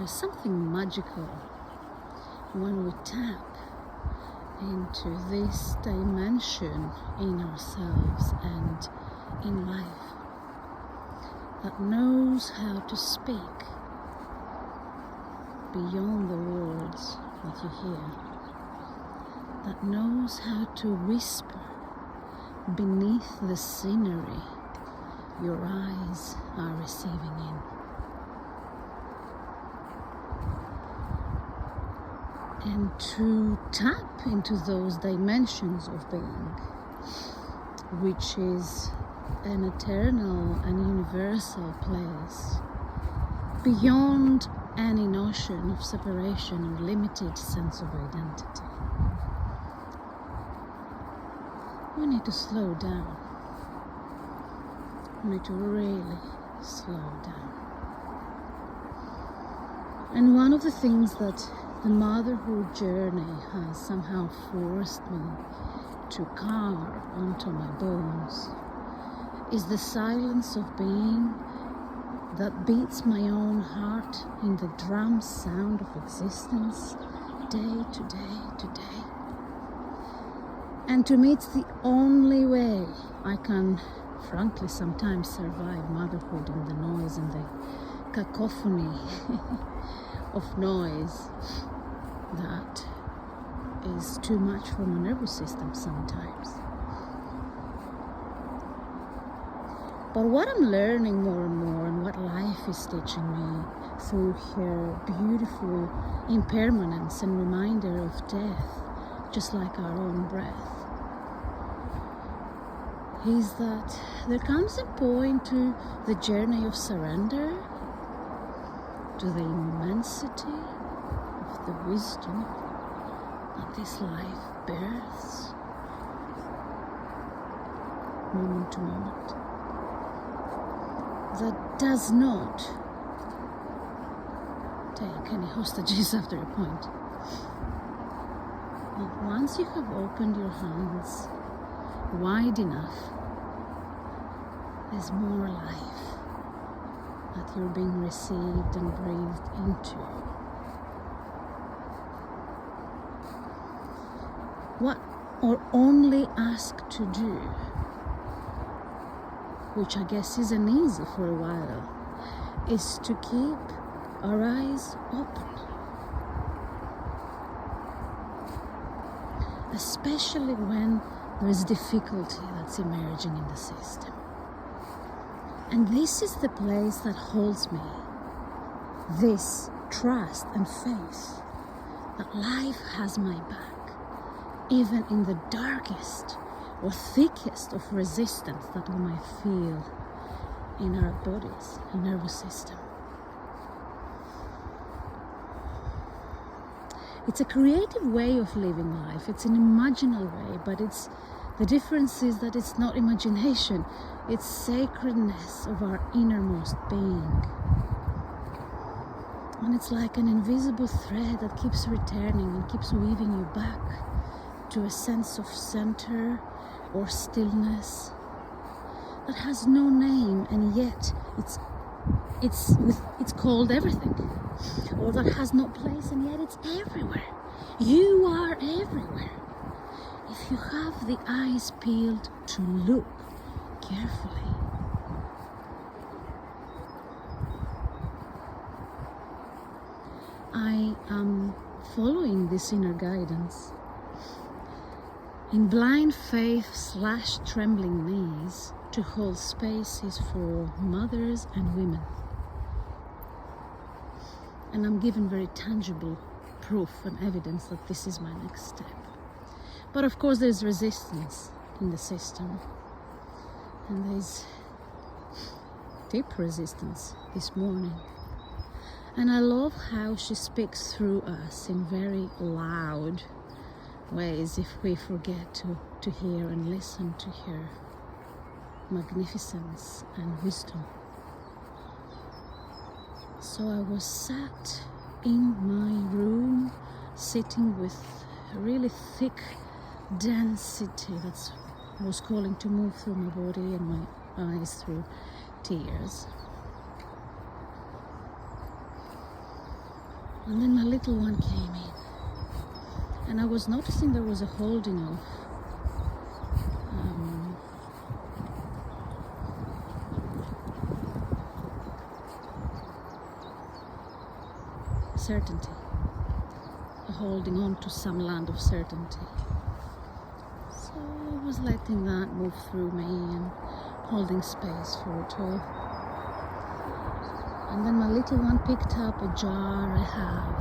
is something magical when we tap into this dimension in ourselves and in life that knows how to speak beyond the words that you hear, that knows how to whisper beneath the scenery your eyes are receiving in. And to tap into those dimensions of being, which is an eternal and universal place, beyond any notion of separation or limited sense of identity. We need to slow down. We need to really slow down. And one of the things that the motherhood journey has somehow forced me to carve onto my bones is the silence of being that beats my own heart in the drum sound of existence, day to day to day. And to me, it's the only way I can, frankly, sometimes survive motherhood in the noise and the cacophony of noise that is too much for my nervous system sometimes. But what I'm learning more and more, and what life is teaching me through her beautiful impermanence and reminder of death, just like our own breath, is that there comes a point to the journey of surrender to the immensity of the wisdom that this life births, moment to moment, that does not take any hostages after a point. But once you have opened your hands wide enough, there's more life that you're being received and breathed into. What are only asked to do, which I guess isn't easy for a while, is to keep our eyes open, especially when there is difficulty that's emerging in the system. And this is the place that holds me, this trust and faith that life has my back, even in the darkest or thickest of resistance that we might feel in our bodies and nervous system. It's a creative way of living life. It's an imaginal way, but the difference is that it's not imagination. It's sacredness of our innermost being. And it's like an invisible thread that keeps returning and keeps weaving you back to a sense of center or stillness that has no name, and yet it's called everything. Or that has no place, and yet it's everywhere. You are everywhere. If you have the eyes peeled to look carefully. I am following this inner guidance in blind faith / trembling knees to hold spaces for mothers and women. And I'm given very tangible proof and evidence that this is my next step. But of course there's resistance in the system. And there's deep resistance this morning. And I love how she speaks through us in very loud ways if we forget to hear and listen to her magnificence and wisdom. So I was sat in my room, sitting with a really thick density that was calling to move through my body and my eyes through tears. And then my little one came in, and I was noticing there was a holding of certainty, a holding on to some land of certainty. So I was letting that move through me and holding space for it all. And then my little one picked up a jar I have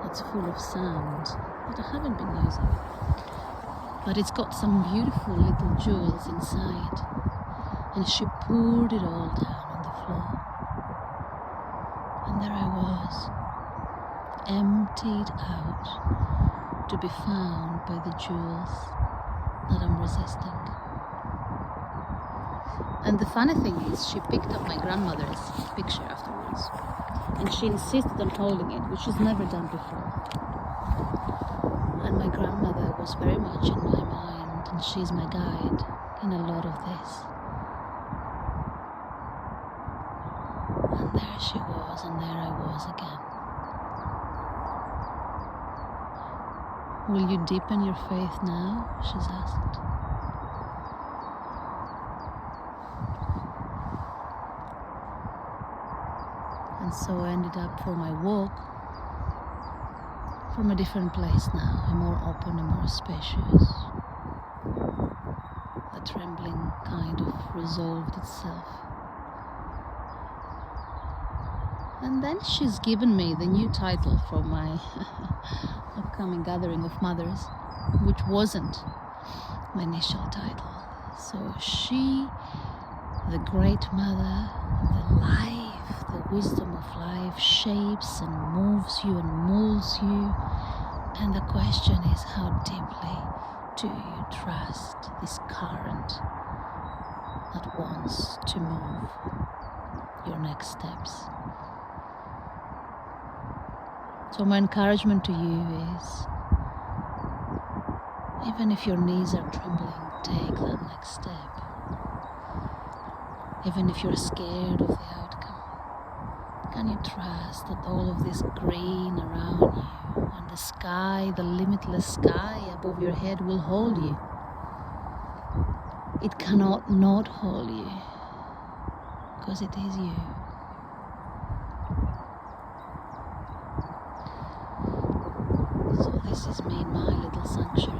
that's full of sand that I haven't been using, but it's got some beautiful little jewels inside, and she poured it all down on the floor. And there I was, emptied out, to be found by the jewels that I'm resisting. And the funny thing is, she picked up my grandmother's picture afterwards, and she insisted on holding it, which she's never done before. And my grandmother was very much in my mind, and she's my guide in a lot of this. And there she was, and there I was again. Will you deepen your faith now? She's asked. And so I ended up for my walk from a different place now, a more open, a more spacious. The trembling kind of resolved itself. And then she's given me the new title for my upcoming gathering of mothers, which wasn't my initial title. So she, the great mother, the life, the wisdom of life, shapes and moves you and molds you. And the question is, how deeply do you trust this current that wants to move your next steps? So my encouragement to you is, even if your knees are trembling, take that next step. Even if you're scared of the outcome, can you trust that all of this green around you and the sky, the limitless sky above your head, will hold you? It cannot not hold you, because it is you. So this is me in my little sanctuary,